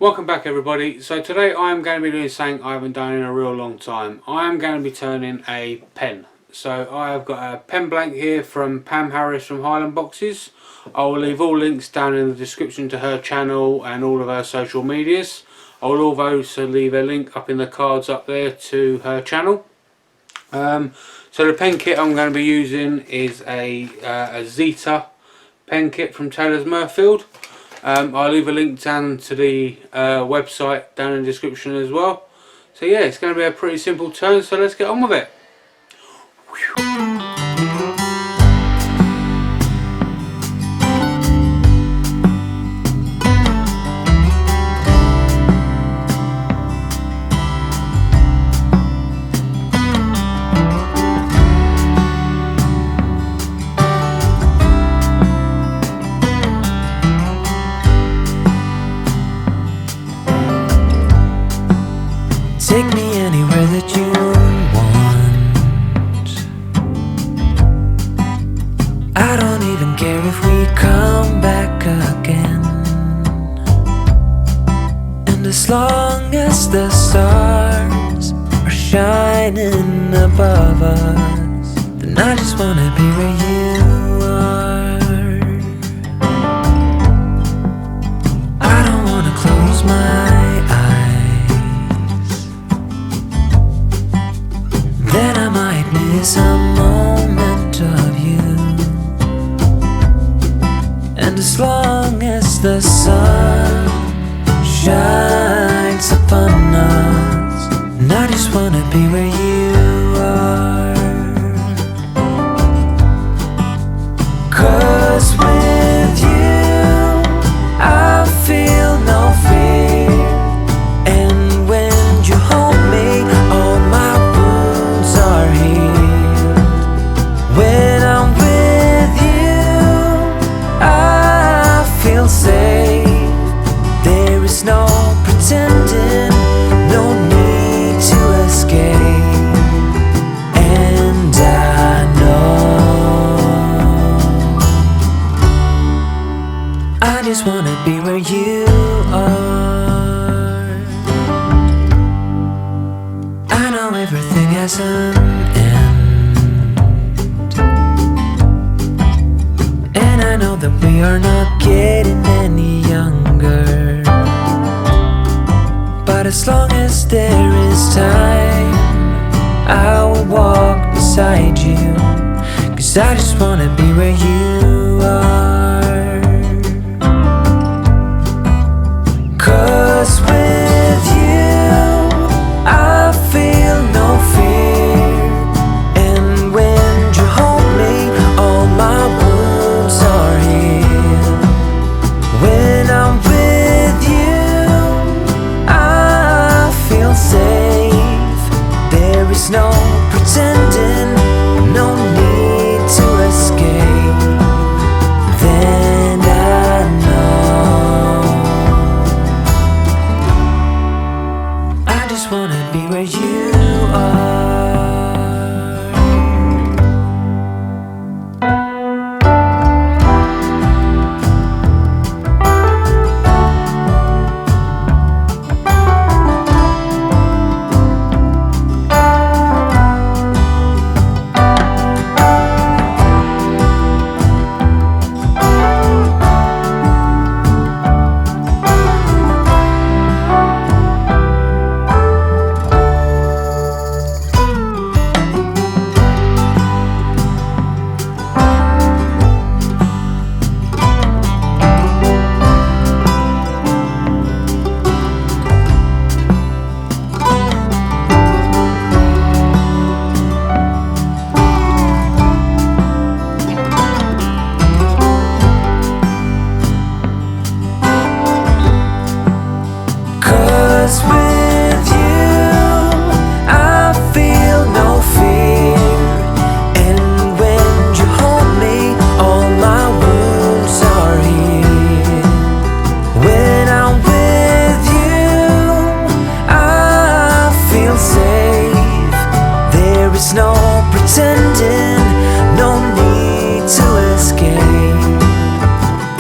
Welcome back everybody. So today I am going to be doing something I haven't done in a real long time. I am going to be turning a pen. So I have got a pen blank here from Pam Harris from Highland Boxes. I will leave all links down in the description to her channel and all of her social medias. I will also leave a link up in the cards up there to her channel. So the pen kit I'm going to be using is a Zeta pen kit from Taylors Mirfield. I'll leave a link down to the website down in the description as well. So yeah, it's going to be a pretty simple turn, so let's get on with it. Take me anywhere that you want. I don't even care if we come back again. And as long as the stars are shining above us, then I just wanna be where you are. I don't wanna close my a moment of you. And as long as the sun shines upon us, and I just wanna be where you are. 'Cause with you I feel no fear, and when you hold me all my wounds are healed. When I'm with you, I feel safe. There is no pretending, no need to escape. And I know I just wanna be where you are. I know everything has an end, I know that we are not getting any younger. But as long as there is time, I will walk beside you. 'Cause I just wanna be where you are. 'Cause with you I feel no fear, and when you hold me all my wounds are healed. When I'm with you, I feel safe. There is no pretending, no need to escape. Then I know I just wanna be where you are.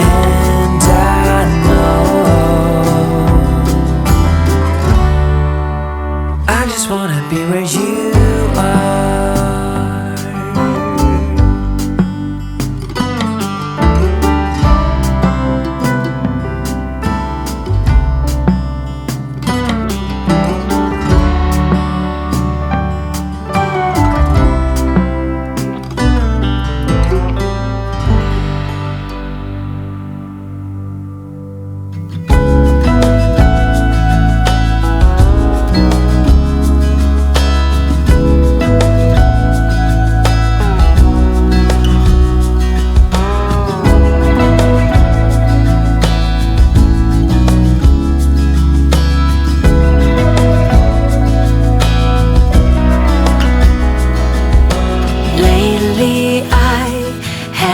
And I know I just wanna be where you are.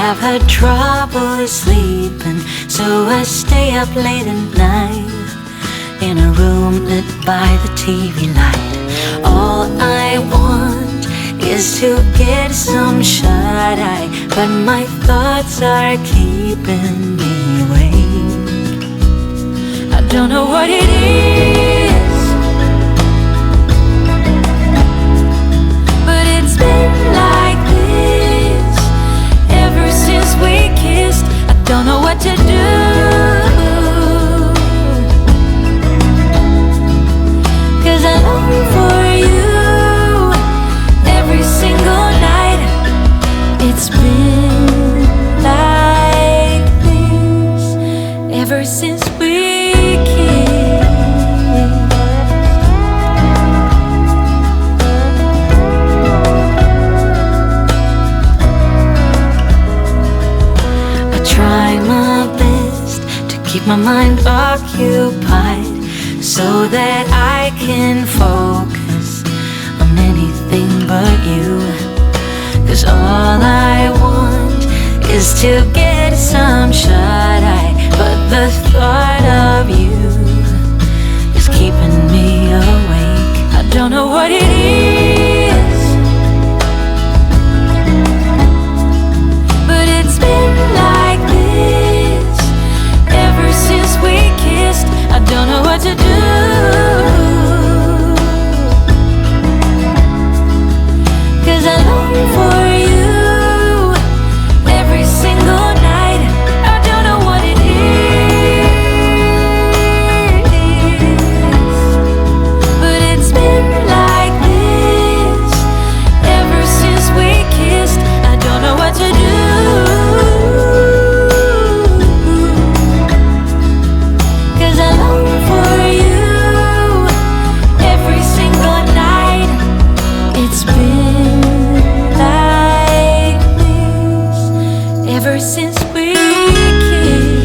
I've had trouble sleeping, so I stay up late at night in a room lit by the TV light. All I want is to get some shut-eye, but my thoughts are keeping me awake. I don't know what it is, but it's been like this ever since we kissed. I don't know what to do, 'cause I long for you every single night. It's been like this ever since we kissed. I try my best to keep my mind occupied so that I can focus on anything but you. 'Cause all I want is to get some shut-eye, but the thought of you is keeping me awake. I don't know what it is, but it's been like this ever since we kissed. I don't know what to do, 'cause I long for you every single night. I don't know what it is, but it's been like this ever since we kissed. I don't know what to do, 'cause I long for you every single night. It's been like this ever since we kissed.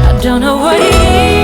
I don't know what it is,